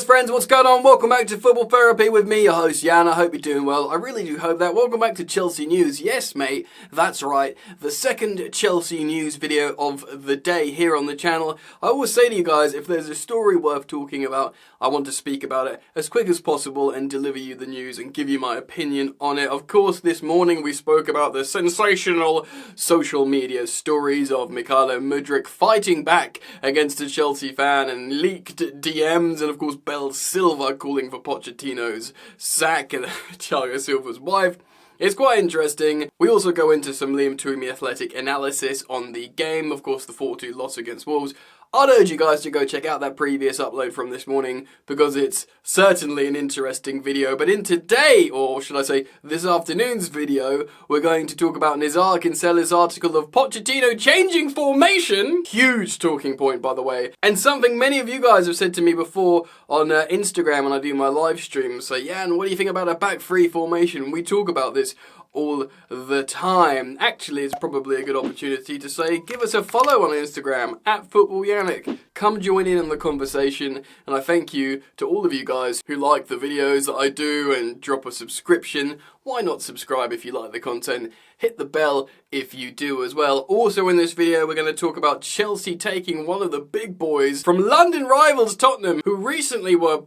friends, what's going on? Welcome back to Football Therapy with me, your host Jan. I hope you're doing well. I really do hope that. Welcome back to Chelsea News. Yes, mate, that's right. The second Chelsea News video of the day here on the channel. I always say to you guys, if there's a story worth talking about, I want to speak about it as quick as possible and deliver you the news and give you my opinion on it. Of course, this morning we spoke about the sensational social media stories of Mykhailo Mudryk fighting back against a Chelsea fan and leaked DMs, and of course Bell Silva calling for Pochettino's sack and Thiago Silva's wife. It's quite interesting. We also go into some Liam Twomey Athletic analysis on the game, of course the 4-2 loss against Wolves. I'd urge you guys to go check out that previous upload from this morning because it's certainly an interesting video. But in today, or should I say this afternoon's video, we're going to talk about Nizar Kinsella's article of Pochettino changing formation. Huge talking point, by the way. And something many of you guys have said to me before on Instagram when I do my live streams. So, Jan, what do you think about a back three formation? We talk about this all the time. Actually, it's probably a good opportunity to say, give us a follow on Instagram, @FootballYannick. Come join in on the conversation, and I thank you to all of you guys who like the videos that I do and drop a subscription. Why not subscribe if you like the content? Hit the bell if you do as well. Also in this video, we're going to talk about Chelsea taking one of the big boys from London rivals Tottenham, who recently were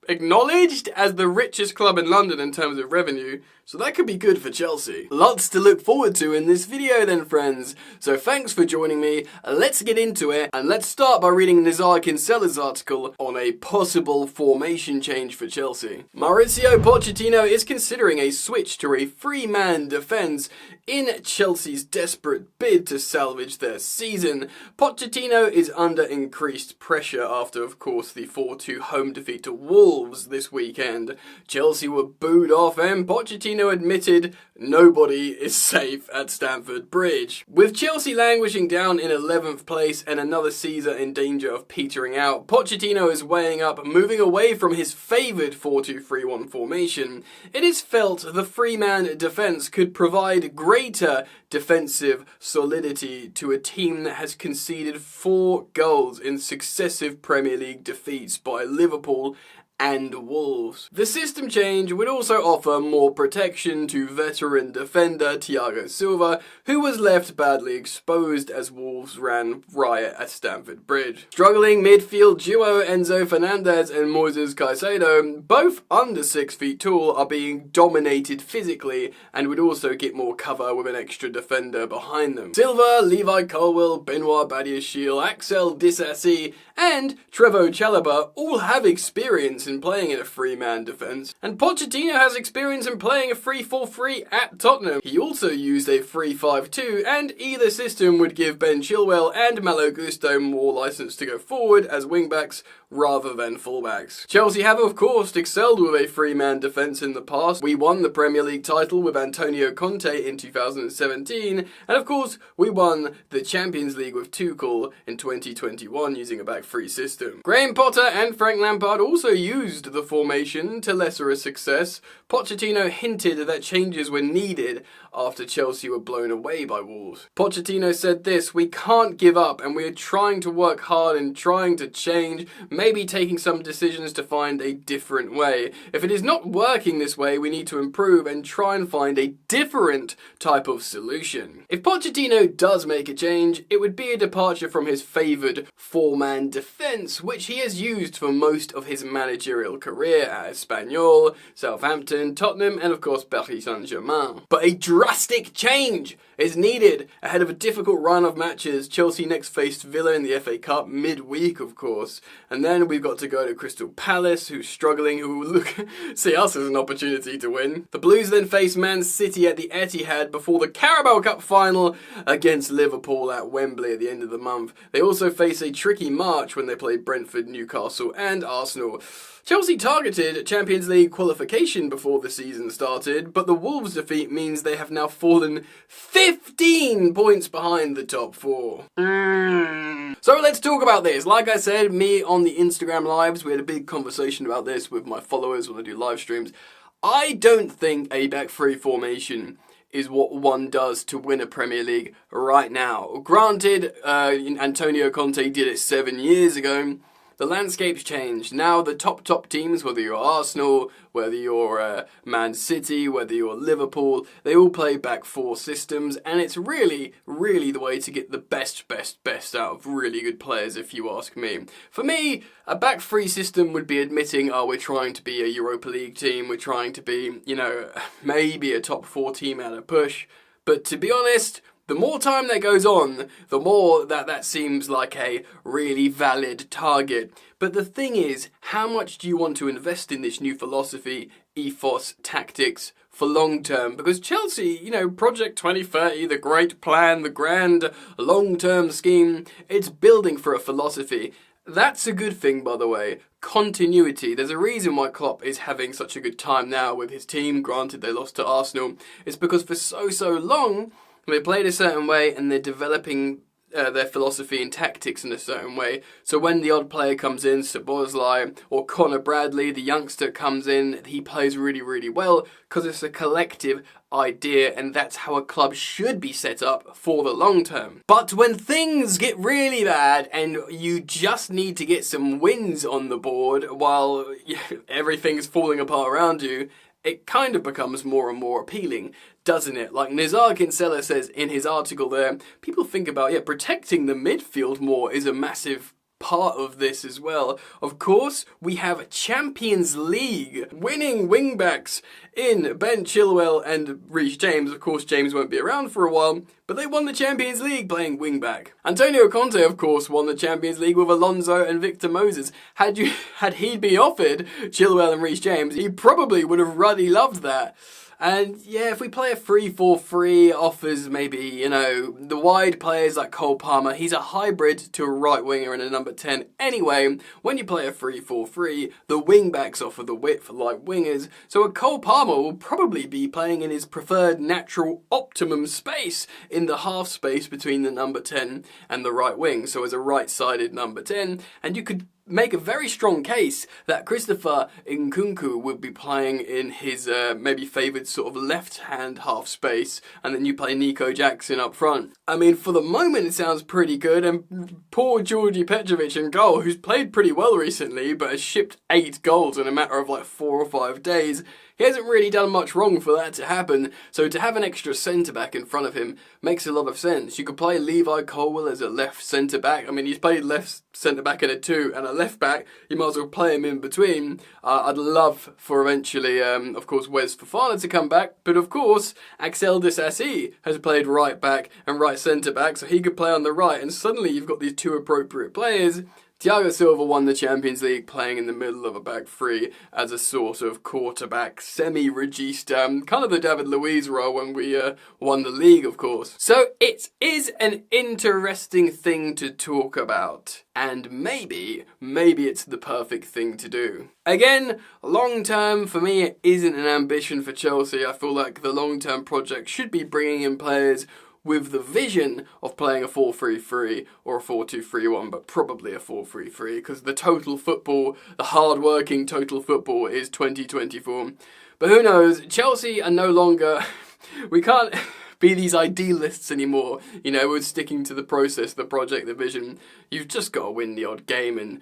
acknowledged as the richest club in London in terms of revenue, so that could be good for Chelsea. Lots to look forward to in this video then, friends. So thanks for joining me. Let's get into it, and let's start by reading Nizar Kinsella's article on a possible formation change for Chelsea. Mauricio Pochettino is considering a switch to a three-man defence in Chelsea's desperate bid to salvage their season. Pochettino is under increased pressure after, of course, the 4-2 home defeat to Wolves this weekend. Chelsea were booed off and Pochettino admitted nobody is safe at Stamford Bridge. With Chelsea languishing down in 11th place and another season in danger of petering out, Pochettino is weighing up moving away from his favoured 4-2-3-1 formation. It is felt the three-man defence could provide greater defensive solidity to a team that has conceded 4 goals in successive Premier League defeats by Liverpool and Wolves. The system change would also offer more protection to veteran defender Thiago Silva, who was left badly exposed as Wolves ran riot at Stamford Bridge. Struggling midfield duo Enzo Fernandez and Moises Caicedo, both under 6 feet tall, are being dominated physically and would also get more cover with an extra defender behind them. Silva, Levi Colwill, Benoit Badiashile, Axel Disasi and Trevoh Chalobah all have experience in playing in a three-man defence, and Pochettino has experience in playing a 3-4-3 at Tottenham. He also used a 3-5-2, and either system would give Ben Chilwell and Malo Gusto more licence to go forward as wingbacks rather than fullbacks. Chelsea have of course excelled with a three-man defence in the past. We won the Premier League title with Antonio Conte in 2017, and of course we won the Champions League with Tuchel in 2021 using a back three system. Graham Potter and Frank Lampard also used the formation to lesser a success. Pochettino hinted that changes were needed after Chelsea were blown away by Wolves. Pochettino said this: "We can't give up and we are trying to work hard and trying to change, maybe taking some decisions to find a different way. If it is not working this way, we need to improve and try and find a different type of solution." If Pochettino does make a change, it would be a departure from his favoured four-man defence, which he has used for most of his managerial career at Espanyol, Southampton, Tottenham and of course Paris Saint-Germain. But a drastic change is needed ahead of a difficult run of matches. Chelsea next faced Villa in the FA Cup midweek, of course, and then we've got to go to Crystal Palace, who's struggling, who will see us as an opportunity to win. The Blues then face Man City at the Etihad before the Carabao Cup final against Liverpool at Wembley at the end of the month. They also face a tricky March when they play Brentford, Newcastle and Arsenal. Chelsea targeted Champions League qualification before the season started, but the Wolves defeat means they have now fallen 15 points behind the top 4. So let's talk about this. Like I said, me on the Instagram lives, we had a big conversation about this with my followers when I do live streams. I don't think a back three formation is what one does to win a Premier League right now. Granted, Antonio Conte did it 7 years ago. the landscape's changed. Now the top teams, whether you're Arsenal, whether you're Man City, whether you're Liverpool, they all play back four systems, and it's really, really the way to get the best out of really good players, if you ask me. For me, a back three system would be admitting, oh, we're trying to be a Europa League team, we're trying to be, you know, maybe a top four team at a push. But to be honest, the more time that goes on, the more that seems like a really valid target. But the thing is, how much do you want to invest in this new philosophy, ethos, tactics for long term? Because Chelsea, you know, Project 2030, the great plan, the grand long-term scheme, it's building for a philosophy. That's a good thing, by the way. Continuity. There's a reason why Klopp is having such a good time now with his team. Granted, they lost to Arsenal. It's because for so long, they played a certain way and they're developing their philosophy and tactics in a certain way. So when the odd player comes in, Szoboszlai or Connor Bradley, the youngster comes in, he plays really, really well because it's a collective idea, and that's how a club should be set up for the long term. But when things get really bad and you just need to get some wins on the board while everything's falling apart around you, it kind of becomes more and more appealing, doesn't it? Like Nizar Kinsella says in his article there, people think about, protecting the midfield more is a massive part of this as well. Of course, we have Champions League winning wingbacks in Ben Chilwell and Reece James. Of course, James won't be around for a while, but they won the Champions League playing wingback. Antonio Conte, of course, won the Champions League with Alonso and Victor Moses. Had he been offered Chilwell and Reece James, he probably would have really loved that. And yeah, if we play a 3-4-3, offers maybe, you know, the wide players like Cole Palmer, he's a hybrid to a right winger and a number 10. Anyway, when you play a 3-4-3, the wing backs offer the width like wingers, so a Cole Palmer will probably be playing in his preferred natural optimum space in the half space between the number 10 and the right wing, so as a right-sided number 10, and you could make a very strong case that Christopher Nkunku would be playing in his maybe favoured sort of left-hand half space, and then you play Nico Jackson up front. I mean, for the moment it sounds pretty good, and poor Georgi Petrovic in goal, who's played pretty well recently, but has shipped 8 goals in a matter of like 4 or 5 days. He hasn't really done much wrong for that to happen, so to have an extra centre-back in front of him makes a lot of sense. You could play Levi Colwill as a left centre-back. I mean, he's played left centre-back in a 2 and a left-back. You might as well play him in between. I'd love for eventually, of course, Wes Fofana to come back, but of course, Axel Disasi has played right-back and right centre-back, so he could play on the right, and suddenly you've got these 2 appropriate players. Thiago Silva won the Champions League playing in the middle of a back three as a sort of quarterback, semi-regista, kind of the David Luiz role when we won the league, of course. So it is an interesting thing to talk about, and maybe it's the perfect thing to do. Again, long-term, for me, it isn't an ambition for Chelsea. I feel like the long-term project should be bringing in players with the vision of playing a 4-3-3 or a 4-2-3-1, but probably a 4-3-3, because the total football, the hard-working total football is 2024. But who knows, Chelsea are no longer, we can't be these idealists anymore, you know, we're sticking to the process, the project, the vision. You've just got to win the odd game and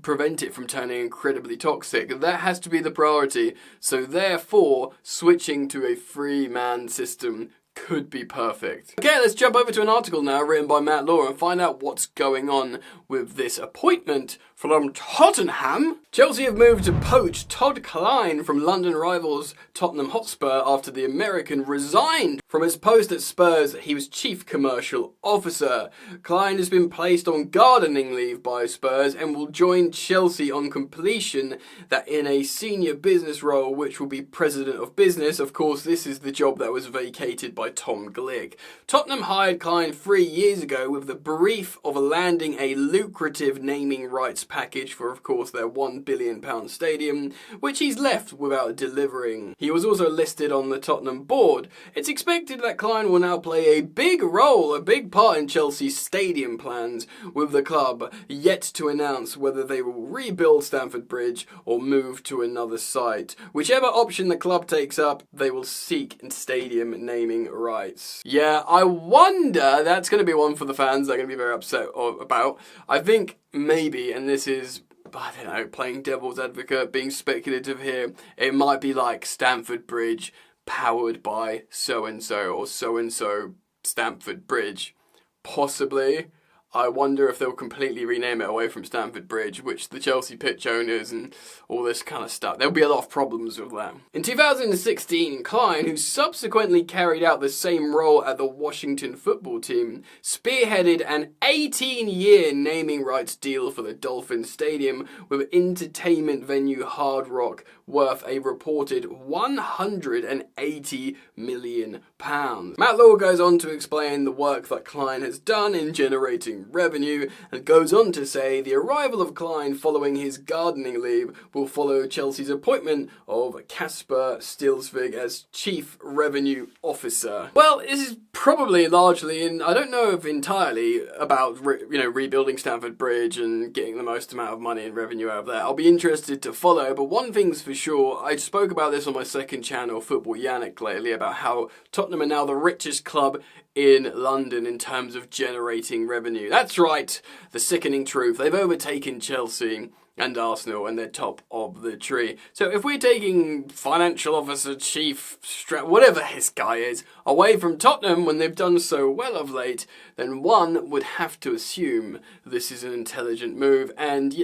prevent it from turning incredibly toxic. That has to be the priority. So therefore, switching to a 3-man system could be perfect. Okay, let's jump over to an article now written by Matt Law and find out what's going on with this appointment from Tottenham. Chelsea have moved to poach Todd Klein from London rivals Tottenham Hotspur after the American resigned from his post at Spurs. He was chief commercial officer. Klein has been placed on gardening leave by Spurs and will join Chelsea on completion, that in a senior business role, which will be president of business. Of course, this is the job that was vacated by Tom Glick. Tottenham hired Klein 3 years ago with the brief of landing a lucrative naming rights package for, of course, their £1 billion stadium, which he's left without delivering. He was also listed on the Tottenham board. It's expected that Klein will now play a big role, a big part in Chelsea's stadium plans, with the club yet to announce whether they will rebuild Stamford Bridge or move to another site. Whichever option the club takes up, they will seek stadium naming rights. Yeah, I wonder, that's going to be one for the fans they're going to be very upset about. I think maybe, and this is I don't know, playing devil's advocate, being speculative here, it might be like Stamford Bridge powered by so-and-so or so-and-so Stamford Bridge. Possibly. I wonder if they'll completely rename it away from Stamford Bridge, which the Chelsea pitch owners and all this kind of stuff. There'll be a lot of problems with that. In 2016, Klein, who subsequently carried out the same role at the Washington football team, spearheaded an 18-year naming rights deal for the Dolphin Stadium with entertainment venue Hard Rock, worth a reported £180 million. Matt Law goes on to explain the work that Klein has done in generating revenue, and goes on to say the arrival of Klein following his gardening leave will follow Chelsea's appointment of Casper Stilsvig as Chief Revenue Officer. Well, this is probably largely, and I don't know if entirely, about rebuilding Stamford Bridge and getting the most amount of money and revenue out of that. I'll be interested to follow, but one thing's for sure, I spoke about this on my second channel, Football Yannick, lately, about how Tottenham are now the richest club in London in terms of generating revenue. That's right, the sickening truth. They've overtaken Chelsea and Arsenal, and they're top of the tree. So if we're taking financial officer, chief, whatever his guy is, away from Tottenham when they've done so well of late, then one would have to assume this is an intelligent move. And,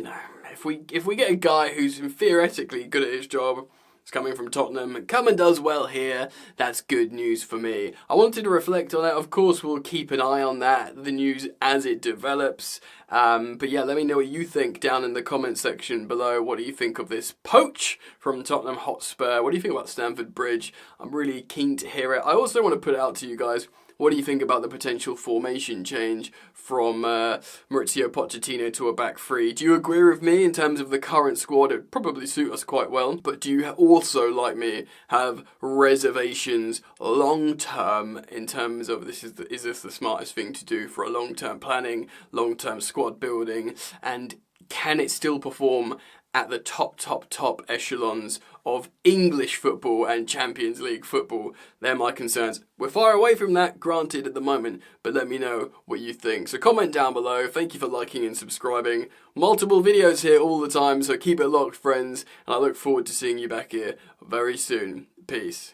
if we get a guy who's theoretically good at his job, it's coming from Tottenham, come and does well here, that's good news for me. I wanted to reflect on that. Of course, we'll keep an eye on that, the news as it develops. But yeah, let me know what you think down in the comment section below. What do you think of this poach from Tottenham Hotspur? What do you think about Stamford Bridge? I'm really keen to hear it. I also want to put it out to you guys. What do you think about the potential formation change from Mauricio Pochettino to a back three? Do you agree with me in terms of the current squad? It would probably suit us quite well. But do you also, like me, have reservations long-term in terms of is this the smartest thing to do for a long-term planning, long-term squad building? And can it still perform at the top echelons of English football and Champions League football? They're my concerns. We're far away from that, granted, at the moment, but let me know what you think. So comment down below. Thank you for liking and subscribing. Multiple videos here all the time, so keep it locked, friends, and I look forward to seeing you back here very soon. Peace.